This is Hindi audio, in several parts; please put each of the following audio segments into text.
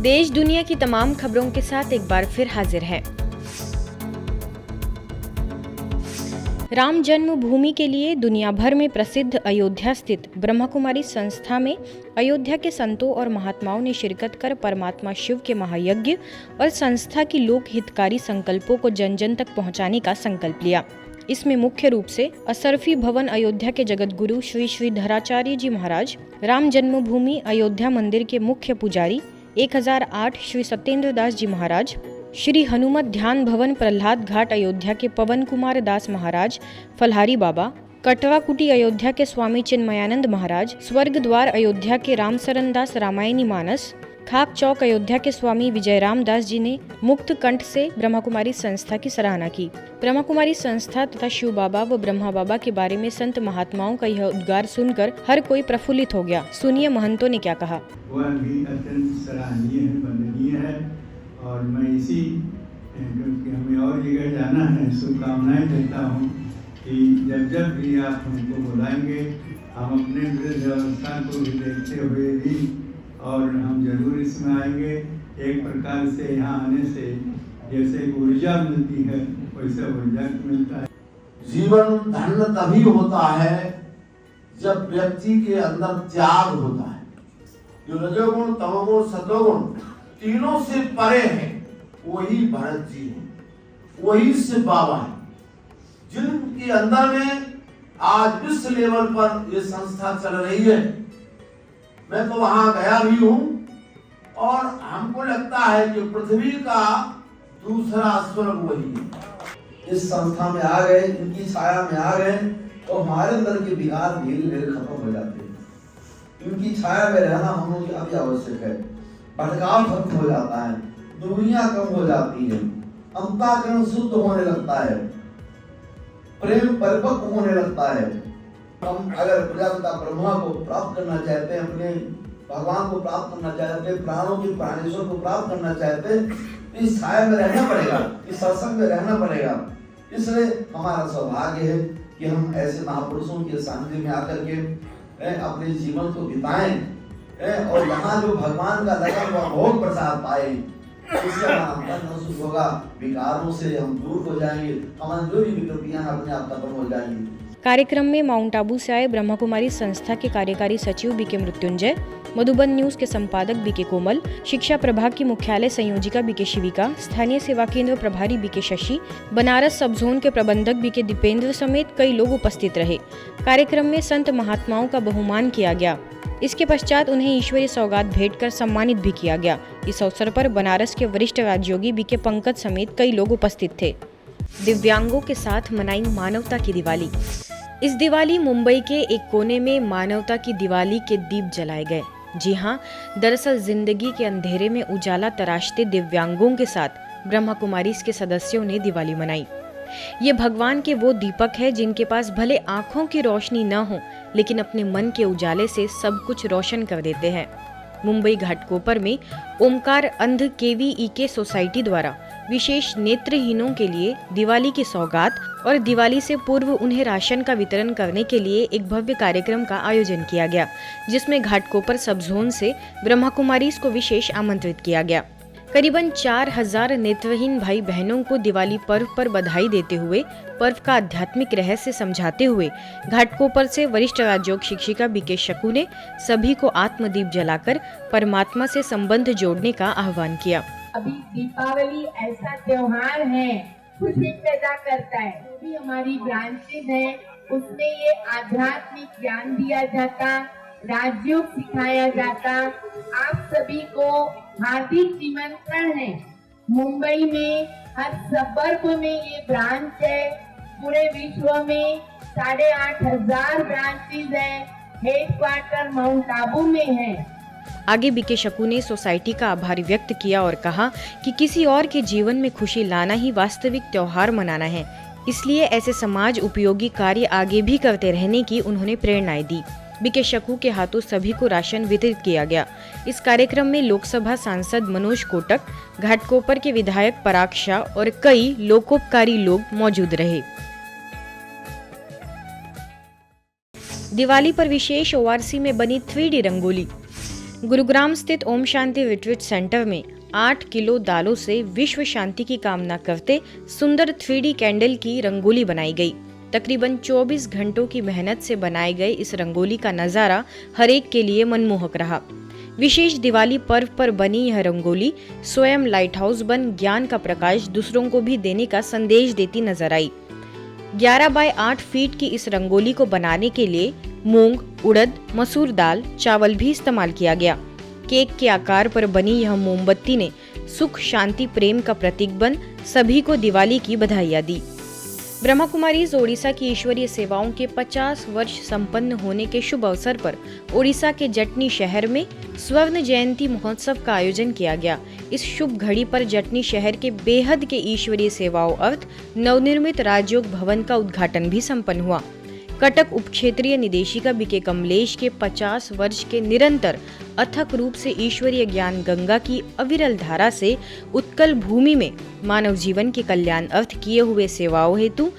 देश दुनिया की तमाम खबरों के साथ एक बार फिर हाजिर है। राम जन्मभूमि के लिए दुनिया भर में प्रसिद्ध अयोध्या स्थित ब्रह्मकुमारी संस्था में अयोध्या के संतों और महात्माओं ने शिरकत कर परमात्मा शिव के महायज्ञ और संस्था की लोक हितकारी संकल्पों को जन जन तक पहुंचाने का संकल्प लिया। इसमें मुख्य रूप से असरफी भवन अयोध्या के जगत गुरु श्री श्री धराचार्य जी महाराज, राम जन्मभूमि अयोध्या मंदिर के मुख्य पुजारी 1008 श्री सत्येंद्र दास जी महाराज, श्री हनुमत ध्यान भवन प्रहलाद घाट अयोध्या के पवन कुमार दास महाराज फलहारी बाबा, कटवा कुटी अयोध्या के स्वामी चिन्मयानंद महाराज, स्वर्ग द्वार अयोध्या के रामसरन दास रामायणी मानस, खाक चौक अयोध्या के स्वामी विजयराम दास जी ने मुक्त कंठ से ब्रह्मकुमारी संस्था की सराहना की। ब्रह्मकुमारी संस्था तथा शिव बाबा व ब्रह्मा बाबा के बारे में संत महात्माओं का यह उद्गार सुनकर हर कोई प्रफुल्लित हो गया। सुनिए महंतों ने क्या कहा। वह भी अत्यंत सराहनीय है, वंदनीय है और मैं इसी क्योंकि हमें और जगह जाना है, शुभकामनाएं देता हूँ कि जब भी आप हमको बुलाएंगे हम अपने वृद्ध अवस्था को भी देखते हुए भी और हम जरूर इसमें आएंगे। एक प्रकार से यहाँ आने से जैसे ऊर्जा मिलती है वैसे ऊर्जा मिलता है। जीवन धन्य तभी होता है जब व्यक्ति के अंदर त्याग होता है। जो रजोगुण, तमोगुण, सतोगुण तीनों से परे हैं, वही भरत जी हैं, वही शिव बाबा हैं, जिनके अंदर में आज विश्व लेवल पर ये संस्था चल रही है। मैं तो वहां गया भी हूं और हमको लगता है कि पृथ्वी का दूसरा स्वर्ग वही है। इस संस्था में आ गए, इनकी छाया में आ गए तो हमारे अंदर के विकार धीरे धीरे खत्म हो जाते हैं। इनकी छाया में रहना हम लोग अभी आवश्यक है। भटकाव खत्म हो जाता है, दूरियां कम हो जाती है, अंतःकरण शुद्ध होने लगता है, प्रेम परिपक्व होने लगता है। हम अगर प्रजापिता ब्रह्मा को प्राप्त करना चाहते हैं, अपने भगवान को प्राप्त करना चाहते हैं, प्राणों के प्राणेश्वर को प्राप्त करना चाहते हैं, इस छाया में रहना पड़ेगा, इस सत्संग में रहना पड़ेगा। इसलिए हमारा सौभाग्य है कि हम ऐसे महापुरुषों के सानिध्य में आकर के अपने जीवन को बिताएं और यहाँ जो भगवान का लगा हुआ भोग प्रसाद पाए, इससे हमारा अंतर्मन शुद्ध होगा, विकारों से हम दूर हो जाएंगे, हमारी जो भी विकृतियां अपने आप खत्म हो जाएंगी। कार्यक्रम में माउंट आबू से आए ब्रह्मकुमारी संस्था के कार्यकारी सचिव बीके मृत्युंजय, मधुबन न्यूज के संपादक बीके कोमल, शिक्षा प्रभाग की मुख्यालय संयोजिका बीके शिविका, स्थानीय सेवा केंद्र प्रभारी बीके शशि, बनारस सब जोन के प्रबंधक बीके दीपेंद्र समेत कई लोग उपस्थित रहे। कार्यक्रम में संत महात्माओं का बहुमान किया गया। इसके पश्चात उन्हें ईश्वरीय सौगात भेंट कर सम्मानित भी किया गया। इस अवसर पर बनारस के वरिष्ठ राजयोगी बीके पंकज समेत कई लोग उपस्थित थे। दिव्यांगों के साथ मनाई मानवता की दिवाली। इस दिवाली मुंबई के एक कोने में मानवता की दिवाली के दीप जलाए गए। जी हाँ, दरअसल जिंदगी के अंधेरे में उजाला तराशते दिव्यांगों के साथ ब्रह्मकुमारी के सदस्यों ने दिवाली मनाई। ये भगवान के वो दीपक है जिनके पास भले आंखों की रोशनी न हो, लेकिन अपने मन के उजाले से सब कुछ रोशन कर देते हैं। मुंबई घाटकोपर में ओमकार अंध KVEK सोसाइटी द्वारा विशेष नेत्रहीनों के लिए दिवाली की सौगात और दिवाली से पूर्व उन्हें राशन का वितरण करने के लिए एक भव्य कार्यक्रम का आयोजन किया गया, जिसमें घाटकोपर सब जोन से ब्रह्मकुमारीज को विशेष आमंत्रित किया गया। करीबन 4000 नेत्रहीन भाई बहनों को दिवाली पर्व पर बधाई देते हुए पर्व का आध्यात्मिक रहस्य समझाते हुए घाटकोपर से वरिष्ठ राजयोग शिक्षिका बीके शकू ने सभी को आत्मदीप जलाकर परमात्मा से संबंध जोड़ने का आह्वान किया। अभी दीपावली ऐसा त्योहार है, खुशी पैदा करता है। जो भी हमारी ब्रांचेज है उसमें ये आध्यात्मिक ज्ञान दिया जाता, राजयोग सिखाया जाता। आप सभी को हार्दिक निमंत्रण है। मुंबई में हर सबर्ब में ये ब्रांच है। पूरे विश्व में 8500 ब्रांचेज है। हेडक्वार्टर माउंट आबू में है। आगे बीके शकू ने सोसाइटी का आभार व्यक्त किया और कहा कि किसी और के जीवन में खुशी लाना ही वास्तविक त्योहार मनाना है। इसलिए ऐसे समाज उपयोगी कार्य आगे भी करते रहने की उन्होंने प्रेरणाएं दी। बीके शकू के हाथों सभी को राशन वितरित किया गया। इस कार्यक्रम में लोकसभा सांसद मनोज कोटक, घाटकोपर के विधायक पराग शाह और कई लोकोपकारी लोग मौजूद रहे। दिवाली पर विशेष ORC में बनी 3D रंगोली। गुरुग्राम स्थित ओम शांति रिट्रीट सेंटर में 8 किलो दालों से विश्व शांति की कामना करते सुंदर 3D कैंडल की रंगोली बनाई गई। तकरीबन 24 घंटों की मेहनत से बनाए गए इस रंगोली का नजारा हर एक के लिए मनमोहक रहा। विशेष दिवाली पर्व पर बनी यह रंगोली स्वयं लाइट हाउस बन ज्ञान का प्रकाश दूसरों को भी देने का संदेश देती नजर आई। 11 बाय 8 फीट की इस रंगोली को बनाने के लिए मूंग, उड़द, मसूर दाल, चावल भी इस्तेमाल किया गया। केक के आकार पर बनी यह मोमबत्ती ने सुख, शांति, प्रेम का प्रतीक बन सभी को दिवाली की बधाइयां दी। ब्रह्मा कुमारीज ओडिशा की ईश्वरीय सेवाओं के 50 वर्ष संपन्न होने के शुभ अवसर पर ओडिशा के जटनी शहर में स्वर्ण जयंती महोत्सव का आयोजन किया गया। इस शुभ घड़ी पर जटनी शहर के बेहद के ईश्वरीय सेवाओं अर्थ नवनिर्मित राजयोग भवन का उद्घाटन भी संपन्न हुआ। कटक उप क्षेत्रीय निदेशिका बीके कमलेश के 50 वर्ष के निरंतर अथक रूप से ईश्वरीय ज्ञान गंगा की अविरल धारा से उत्कल भूमि में मानव जीवन के कल्याण अर्थ किए हुए सेवाओं हेतु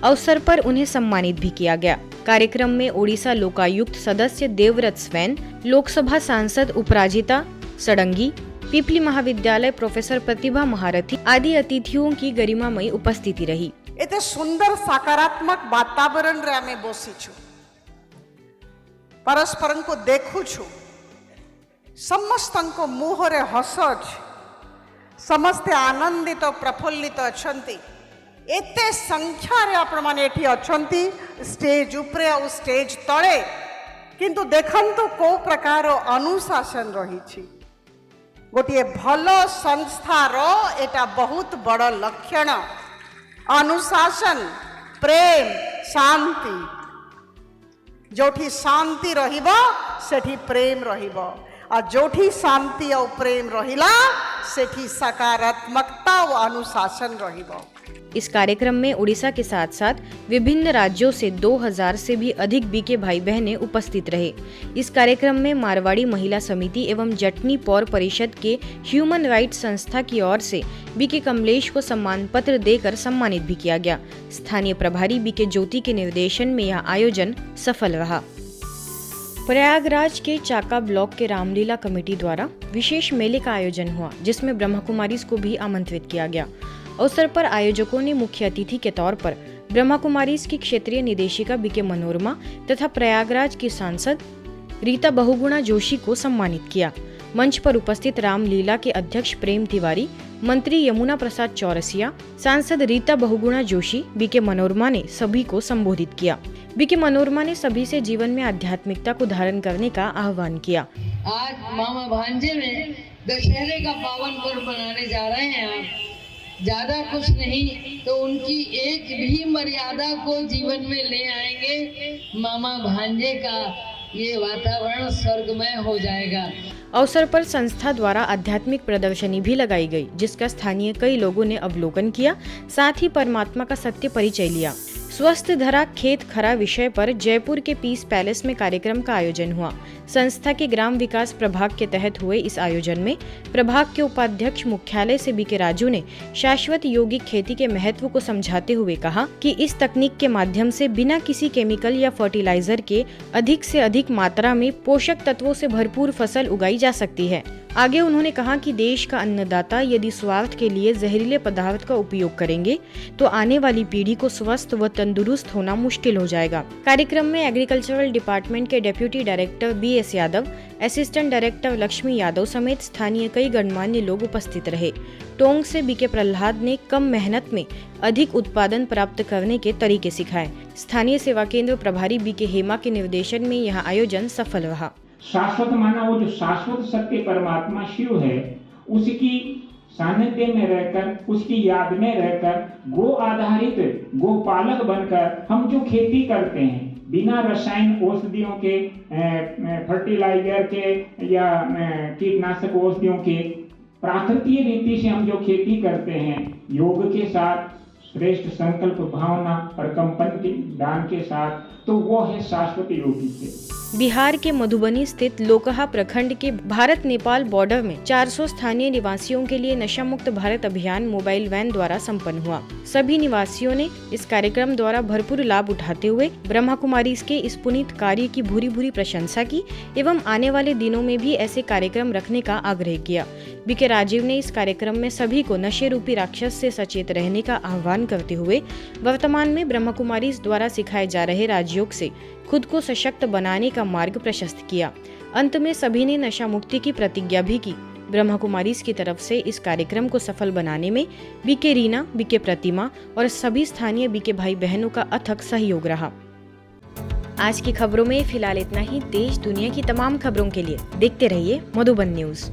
अवसर पर उन्हें सम्मानित भी किया गया। कार्यक्रम में ओडिशा लोकायुक्त सदस्य देवव्रत स्वैन, लोकसभा सांसद उपराजिता सडंगी, पिपली महाविद्यालय प्रोफेसर प्रतिभा महारथी आदि अतिथियों की गरिमामयी उपस्थिति रही। एते सुंदर सकारात्मक वातावरण रे आमे बसी छु, परस्पर को देखु छु, समस्त को मुहरे हस अछि, समस्ते आनंदित और प्रफुल्लित अछंती। एते संख्या रे आपण माने एठी अछंती स्टेज उपरे और स्टेज तळे, किंतु देखंतु को प्रकार अनुशासन रही छी। गोटे भलो संस्थार एटा बहुत बड़ लक्षण। अनुशासन, प्रेम, शांति। जोठी शांति रहिबो सेठी प्रेम रहिबो, और जोठी शांति और प्रेम रहिला सेठी सकारात्मकता और अनुशासन रहिबो। इस कार्यक्रम में उड़ीसा के साथ साथ विभिन्न राज्यों से 2000 से भी अधिक बीके भाई बहनें उपस्थित रहे। इस कार्यक्रम में मारवाड़ी महिला समिति एवं जटनी पौर परिषद के ह्यूमन राइट्स संस्था की ओर से बीके कमलेश को सम्मान पत्र देकर सम्मानित भी किया गया। स्थानीय प्रभारी बीके ज्योति के निर्देशन में यह आयोजन सफल रहा। प्रयागराज के चाका ब्लॉक के रामलीला कमेटी द्वारा विशेष मेले का आयोजन हुआ, जिसमें ब्रह्मा कुमारीज को भी आमंत्रित किया गया। अवसर पर आयोजकों ने मुख्य अतिथि के तौर पर ब्रह्मा कुमारीज की क्षेत्रीय निदेशिका बीके मनोरमा तथा प्रयागराज की सांसद रीता बहुगुणा जोशी को सम्मानित किया। मंच पर उपस्थित रामलीला के अध्यक्ष प्रेम तिवारी, मंत्री यमुना प्रसाद चौरसिया, सांसद रीता बहुगुणा जोशी, बीके मनोरमा ने सभी को संबोधित किया। बीके मनोरमा ने सभी से जीवन में आध्यात्मिकता को धारण करने का आह्वान किया। आज मामा भांजे में दशहरे का पावन पर्व मनाने जा रहे हैं। आप ज्यादा कुछ नहीं तो उनकी एक भी मर्यादा को जीवन में ले आएंगे, मामा भांजे का ये वातावरण स्वर्गमय हो जाएगा। अवसर पर संस्था द्वारा आध्यात्मिक प्रदर्शनी भी लगाई गई, जिसका स्थानीय कई लोगों ने अवलोकन किया, साथ ही परमात्मा का सत्य परिचय लिया। स्वस्थ धरा खेत खरा विषय पर जयपुर के पीस पैलेस में कार्यक्रम का आयोजन हुआ। संस्था के ग्राम विकास प्रभाग के तहत हुए इस आयोजन में प्रभाग के उपाध्यक्ष मुख्यालय से बीके राजू ने शाश्वत यौगिक खेती के महत्व को समझाते हुए कहा कि इस तकनीक के माध्यम से बिना किसी केमिकल या फर्टिलाइजर के अधिक से अधिक मात्रा में पोषक तत्वों से भरपूर फसल उगाई जा सकती है। आगे उन्होंने कहा कि देश का अन्नदाता यदि स्वार्थ के लिए जहरीले पदार्थ का उपयोग करेंगे तो आने वाली पीढ़ी को स्वस्थ व तंदुरुस्त होना मुश्किल हो जाएगा। कार्यक्रम में एग्रीकल्चरल डिपार्टमेंट के deputy director BS Yadav, assistant director Lakshmi Yadav समेत स्थानीय कई गणमान्य लोग उपस्थित रहे। टोंक से बीके प्रहलाद ने कम मेहनत में अधिक उत्पादन प्राप्त करने के तरीके सिखाए। स्थानीय सेवा केंद्र प्रभारी बीके हेमा के निर्देशन में यह आयोजन सफल रहा। शाश्वत माना वो जो शाश्वत सत्य परमात्मा शिव है, उसकी सानिध्य में रहकर, उसकी याद में रहकर, गो आधारित गोपालक बनकर हम जो खेती करते हैं, बिना रसायन औषधियों के, फर्टिलाइजर के या कीटनाशक औषधियों के, प्राकृतिक रीति से हम जो खेती करते हैं, योग के साथ, श्रेष्ठ संकल्प भावना और कंपन के दान के साथ तो वो है शाश्वत योगी के। बिहार के मधुबनी स्थित लोकहा प्रखंड के भारत नेपाल बॉर्डर में 400 स्थानीय निवासियों के लिए नशा मुक्त भारत अभियान मोबाइल वैन द्वारा संपन्न हुआ। सभी निवासियों ने इस कार्यक्रम द्वारा भरपूर लाभ उठाते हुए ब्रह्मा कुमारी के इस पुनीत कार्य की भूरी भूरी प्रशंसा की एवं आने वाले दिनों में भी ऐसे कार्यक्रम रखने का आग्रह किया। बीके राजीव ने इस कार्यक्रम में सभी को नशे रूपी राक्षस से सचेत रहने का आह्वान करते हुए वर्तमान में ब्रह्मा कुमारी द्वारा सिखाए जा रहे राजयोग से खुद को सशक्त बनाने का मार्ग प्रशस्त किया। अंत में सभी ने नशा मुक्ति की प्रतिज्ञा भी की। ब्रह्मा कुमारीज की तरफ से इस कार्यक्रम को सफल बनाने में बीके रीना, बीके प्रतिमा और सभी स्थानीय बीके भाई बहनों का अथक सहयोग रहा। आज की खबरों में फिलहाल इतना ही। देश दुनिया की तमाम खबरों के लिए देखते रहिए मधुबन न्यूज।